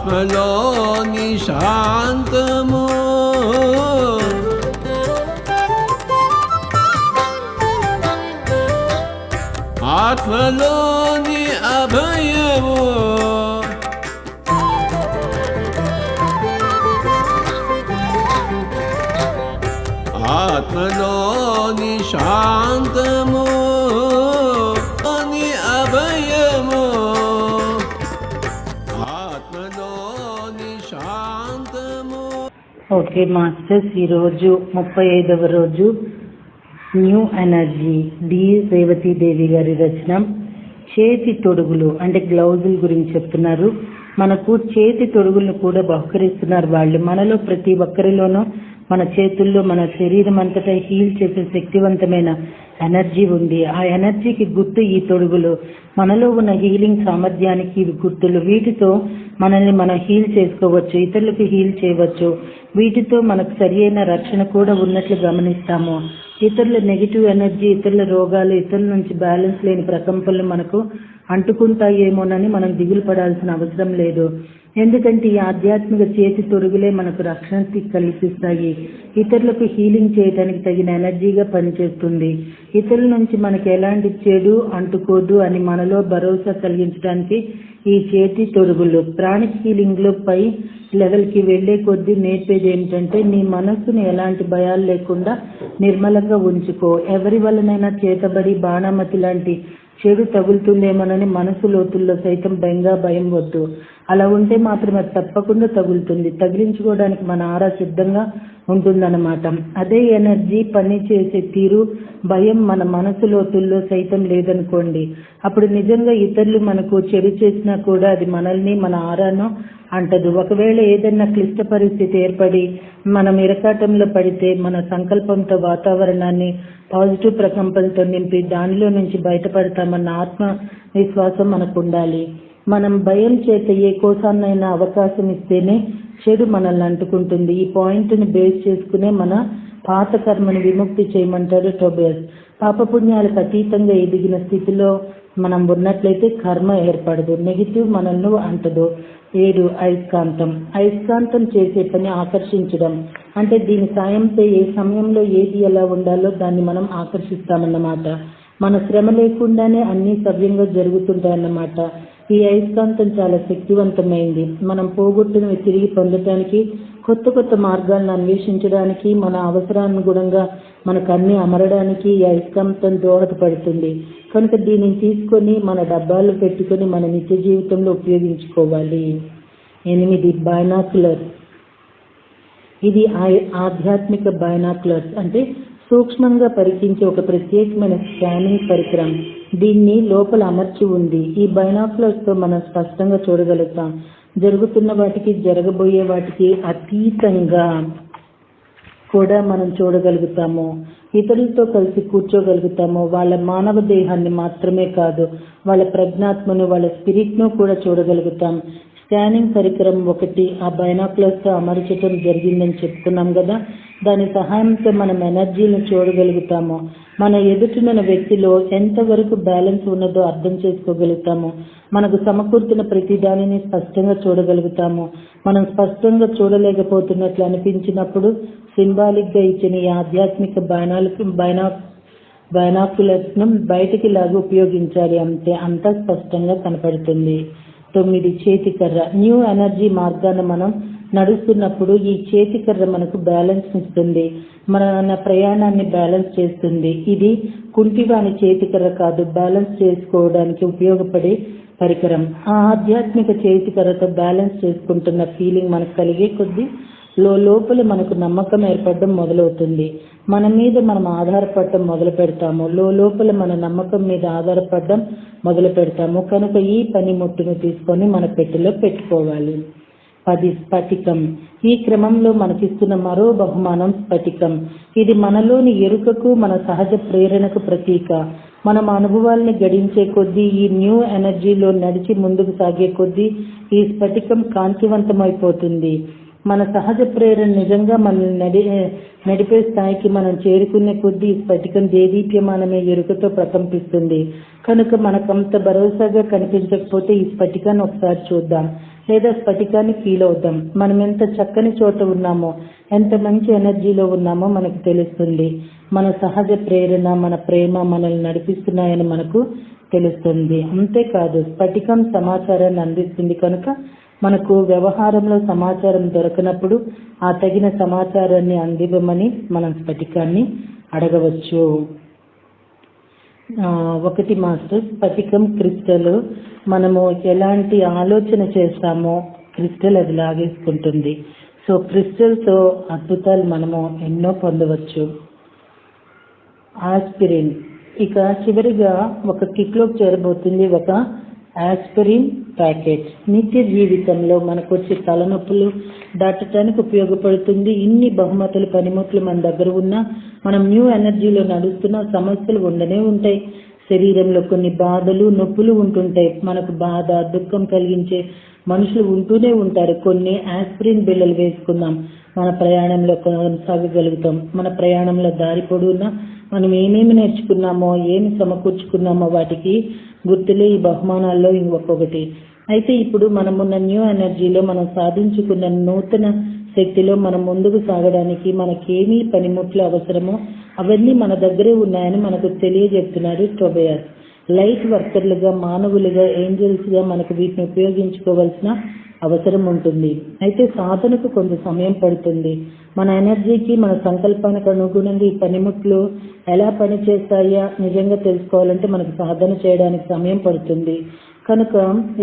ఆత్మలోని శాంతము ఆత్మలోని అభయము ఆత్మలోని శాంతము అని అభయము ఆత్మలోని శాంతము. ఓకే మాస్టర్స్, ఈరోజు 35వ రోజు న్యూ ఎనర్జీ డి రేవతీదేవి గారి రచన. చేతి తొడుగులు అంటే గ్లౌజుల గురించి చెప్తున్నారు. మనకు చేతి తొడుగులను కూడా బహుకరిస్తున్నారు వాళ్ళు. మనలో ప్రతి ఒక్కరిలోనూ మన చేతుల్లో మన శరీరం అంతటా హీల్ చేసే శక్తివంతమైన ఎనర్జీ ఉంది. ఆ ఎనర్జీకి గుర్తు ఈ తొడుగులు. మనలో ఉన్న హీలింగ్ సామర్థ్యానికి ఇవి గుర్తులు. వీటితో మనల్ని మనం హీల్ చేసుకోవచ్చు, ఇతరులకు హీల్ చేయవచ్చు. వీటితో మనకు సరి అయిన రక్షణ కూడా ఉన్నట్లు గమనిస్తాము. ఇతరుల నెగిటివ్ ఎనర్జీ, ఇతరుల రోగాలు, ఇతరుల నుంచి బ్యాలెన్స్ లేని ప్రకంపనలు మనకు అంటుకుంటాయేమోనని మనం దిగులు పడాల్సిన అవసరం లేదు. ఎందుకంటే ఈ ఆధ్యాత్మిక చేతి తొడుగులే మనకు రక్షణ కల్పిస్తాయి. ఇతరులకు హీలింగ్ చేయడానికి తగిన ఎనర్జీగా పనిచేస్తుంది. ఇతరుల నుంచి మనకి ఎలాంటి చెడు అంటుకోదు అని మనలో భరోసా కలిగించడానికి ఈ చేతి తొడుగులు. ప్రాణిక్ హీలింగ్ లో పై లెవెల్ కి వెళ్లే కొద్దీ నేర్పేది ఏమిటంటే నీ మనస్సును ఎలాంటి భయాలు లేకుండా నిర్మలంగా ఉంచుకో. ఎవరి వల్లనైనా చేతబడి బాణామతి లాంటి చెడు తగులుతుందేమోనని మనసు లోతుల్లో సైతం భయం వద్దు. అలా ఉంటే మాత్రం అది తప్పకుండా తగులుతుంది. తగిలించుకోవడానికి మన ఆరా సిద్ధంగా ఉంటుందన్నమాట. అదే ఎనర్జీ పని చేసే తీరు భయం మన మనసు లోతుల్లో సైతం లేదనుకోండి, అప్పుడు నిజంగా ఇతరులు మనకు చెడు చేసినా కూడా అది మనల్ని మన ఆరాను అంటదు. ఒకవేళ ఏదైనా క్లిష్ట పరిస్థితి ఏర్పడి మనం ఇరకాటంలో పడితే మన సంకల్పంతో వాతావరణాన్ని పాజిటివ్ ప్రకంపనతో నింపి దానిలో నుంచి బయటపడతామన్న ఆత్మ విశ్వాసం మనకు ఉండాలి. మనం భయం చేత ఏ కోసాన్నైనా అవకాశం ఇస్తేనే చెడు మనల్ని అంటుకుంటుంది. ఈ పాయింట్ని బేస్ చేసుకునే మన పాత కర్మని విముక్తి చేయమంటాడు టోబియస్. పాపపుణ్యాలకు అతీతంగా ఎదిగిన స్థితిలో మనం ఉన్నట్లయితే కర్మ ఏర్పడదు, నెగిటివ్ మనల్ని అంటదు. 7 అయస్కాంతం చేసే పని ఆకర్షించడం. అంటే దీని సాయంతో ఏ సమయంలో ఏది ఎలా ఉండాలో దాన్ని మనం ఆకర్షిస్తామన్నమాట. మన శ్రమ లేకుండానే అన్ని సవ్యంగా జరుగుతుంటాయన్నమాట. ఈ అయస్కాంతం చాలా శక్తివంతమైంది. మనం పోగొట్టినవి తిరిగి పొందటానికి, కొత్త మార్గాలను అన్వేషించడానికి, మన అవసరానుగుణంగా మనకు అన్ని అమరడానికి ఈ అయస్కాంతం దోహదపడుతుంది. కనుక దీనిని తీసుకొని మన డబ్బాలు పెట్టుకొని మన నిత్య జీవితంలో ఉపయోగించుకోవాలి. 8 బైనాక్యులర్స్. ఇది ఆధ్యాత్మిక బైనాక్యులర్స్ అంటే సూక్ష్మంగా పరికించే ఒక ప్రత్యేకమైన స్కానింగ్ పరికరం. దీన్ని లోపల అమర్చి ఉంది. ఈ బైనాక్యులర్స్ తో మనం స్పష్టంగా చూడగలుగుతాం. జరుగుతున్న వాటికి, జరగబోయే వాటికి అతీతంగా కూడా మనం చూడగలుగుతాము. ఇతరులతో కలిసి కూర్చోగలుగుతాము. వాళ్ళ మానవ దేహాన్ని మాత్రమే కాదు, వాళ్ళ ప్రజ్ఞాత్మను, వాళ్ళ స్పిరిట్ ను కూడా చూడగలుగుతాం. స్కానింగ్ పరికరం ఒకటి ఆ బైనాక్యులర్స్ తో అమర్చడం జరిగిందని చెప్తున్నాం కదా. దాని సహాయంతో మనం ఎనర్జీని చూడగలుగుతాము. మన ఎదుటిన వ్యక్తిలో ఎంతవరకు బ్యాలెన్స్ ఉన్నదో అర్థం చేసుకోగలుగుతాము. మనకు సమకూర్చిన ప్రతి దానిని స్పష్టంగా చూడగలుగుతాము. మనం స్పష్టంగా చూడలేకపోతున్నట్లు అనిపించినప్పుడు సింబాలిక్ గా ఇచ్చిన ఈ ఆధ్యాత్మిక బైనాక్యులర్స్ ను బయటికి లాగా ఉపయోగించాలి. అంతా స్పష్టంగా కనపడుతుంది. 9 చేతికర్ర. న్యూ ఎనర్జీ మార్గాన్ని మనం నడుస్తున్నప్పుడు ఈ చేతికర్ర మనకు బ్యాలెన్స్ ఇస్తుంది, మన ప్రయాణాన్ని బ్యాలెన్స్ చేస్తుంది. ఇది కుంటివాని చేతికర్ర కాదు, బ్యాలెన్స్ చేసుకోవడానికి ఉపయోగపడే పరికరం. ఆ ఆధ్యాత్మిక చేతికర్రతో బ్యాలెన్స్ చేసుకుంటున్న ఫీలింగ్ మనకు కలిగే కొద్దీ లోపల మనకు నమ్మకం ఏర్పడడం మొదలవుతుంది. మన మీద మనం ఆధారపడటం మొదలు పెడతాము. లోపల మన నమ్మకం మీద ఆధారపడడం మొదలు పెడతాము. కనుక ఈ పనిముట్టును తీసుకొని మన పెట్టెలో పెట్టుకోవాలి. 10 స్ఫటికం. ఈ క్రమంలో మనకిస్తున్న మరో బహుమానం స్ఫటికం. ఇది మనలోని ఎరుకకు, మన సహజ ప్రేరణకు ప్రతీక. మనం అనుభవాల్ని గడించే కొద్దీ, ఈ న్యూ ఎనర్జీలో నడిచి ముందుకు సాగే కొద్దీ ఈ స్ఫటికం కాంతివంతమైపోతుంది. మన సహజ ప్రేరణ నిజంగా మనల్ని నడిపే స్థాయికి మనం చేరుకునే కొద్దీ ఈ స్ఫటికం దేదీప్యమానమే ఎరుకతో ప్రకంపిస్తుంది. కనుక మనకంత భరోసాగా కనిపించకపోతే ఈ స్ఫటికాన్ని ఒకసారి చూద్దాం. లేదా స్ఫటికాన్ని ఫీల్ అవుతాం. మనం ఎంత చక్కని చోట ఉన్నామో, ఎంత మంచి ఎనర్జీలో ఉన్నామో మనకు తెలుస్తుంది. మన సహజ ప్రేరణ, మన ప్రేమ మనల్ని నడిపిస్తున్నాయని మనకు తెలుస్తుంది. అంతేకాదు స్ఫటికం సమాచారాన్ని అందిస్తుంది కనుక మనకు వ్యవహారంలో సమాచారం దొరకనప్పుడు ఆ తగిన సమాచారాన్ని అందివ్వమని మనం స్ఫటికాన్ని అడగవచ్చు. 1 మాస్టర్, స్ఫటికం క్రిస్టల్ మనము ఎలాంటి ఆలోచన చేస్తామో క్రిస్టల్ అది లాగేసుకుంటుంది. సో క్రిస్టల్తో అద్భుతాలు మనము ఎన్నో పొందవచ్చు. ఆస్పిరిన్ ఇక చివరిగా ఒక కిక్లోకి చేరబోతుంది ఒక ఆస్పిరిన్ ప్యాకెట్. నిత్య జీవితంలో మనకు వచ్చే తలనొప్పులు దాటడానికి ఉపయోగపడుతుంది. ఇన్ని బహుమతులు పనిముట్లు మన దగ్గర ఉన్నా మనం న్యూ ఎనర్జీలో నడుస్తున్న సమస్యలు ఉండనే ఉంటాయి. శరీరంలో కొన్ని బాధలు నొప్పులు ఉంటుంటాయి. మనకు బాధ దుఃఖం కలిగించే మనుషులు ఉంటూనే ఉంటారు. కొన్ని ఆస్పిరిన్ బిళ్ళలు వేసుకుందాం, మన ప్రయాణంలో కొనసాగగలుగుతాం. మన ప్రయాణంలో దారి పొడవునా మనం ఏమేమి నేర్చుకున్నామో, ఏమి సమకూర్చుకున్నామో వాటికి గుర్తులే ఈ బహుమానాల్లో ఇంకొకటి. అయితే ఇప్పుడు మనమున్న న్యూ ఎనర్జీలో మనం సాధించుకున్న నూతన శక్తిలో మనం ముందుకు సాగడానికి మనకేమీ పనిముట్లు అవసరమో అవన్నీ మన దగ్గరే ఉన్నాయని మనకు తెలియజెప్తున్నాడు టోబియాస్. లైట్ వర్కర్లుగా, మానవులుగా, ఏంజల్స్గా మనకు వీటిని ఉపయోగించుకోవాల్సిన అవసరం ఉంటుంది. అయితే సాధనకు కొంత సమయం పడుతుంది. మన ఎనర్జీకి, మన సంకల్పానికి అనుగుణంగా ఈ పనిముట్లు ఎలా పనిచేస్తాయో నిజంగా తెలుసుకోవాలంటే మనకు సాధన చేయడానికి సమయం పడుతుంది. కనుక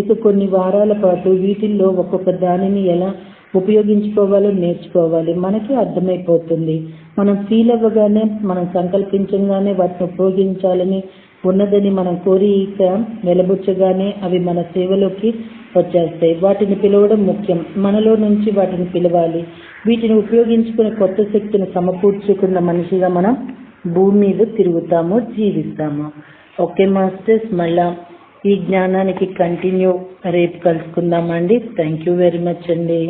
ఇక కొన్ని వారాల పాటు వీటిల్లో ఒక్కొక్క దానిని ఎలా ఉపయోగించుకోవాలో నేర్చుకోవాలి. మనకి అర్థమైపోతుంది. మనం ఫీల్ అవ్వగానే, మనం సంకల్పించగానే వాటిని ఉపయోగించాలని ఉన్నదని మనం కోరిక వెలబుచ్చగానే అవి మన సేవలోకి వచ్చేస్తాయి. వాటిని పిలవడం ముఖ్యం. మనలో నుంచి వాటిని పిలవాలి. వీటిని ఉపయోగించుకునే కొత్త శక్తిని సమకూర్చుకున్న మనిషిగా మనం భూమి మీద తిరుగుతాము, జీవిస్తాము. ఓకే మాస్టర్స్, మళ్ళా ఈ జ్ఞానానికి కంటిన్యూ రేపు కలుసుకుందామండి. థ్యాంక్ యూ వెరీ మచ్ అండి.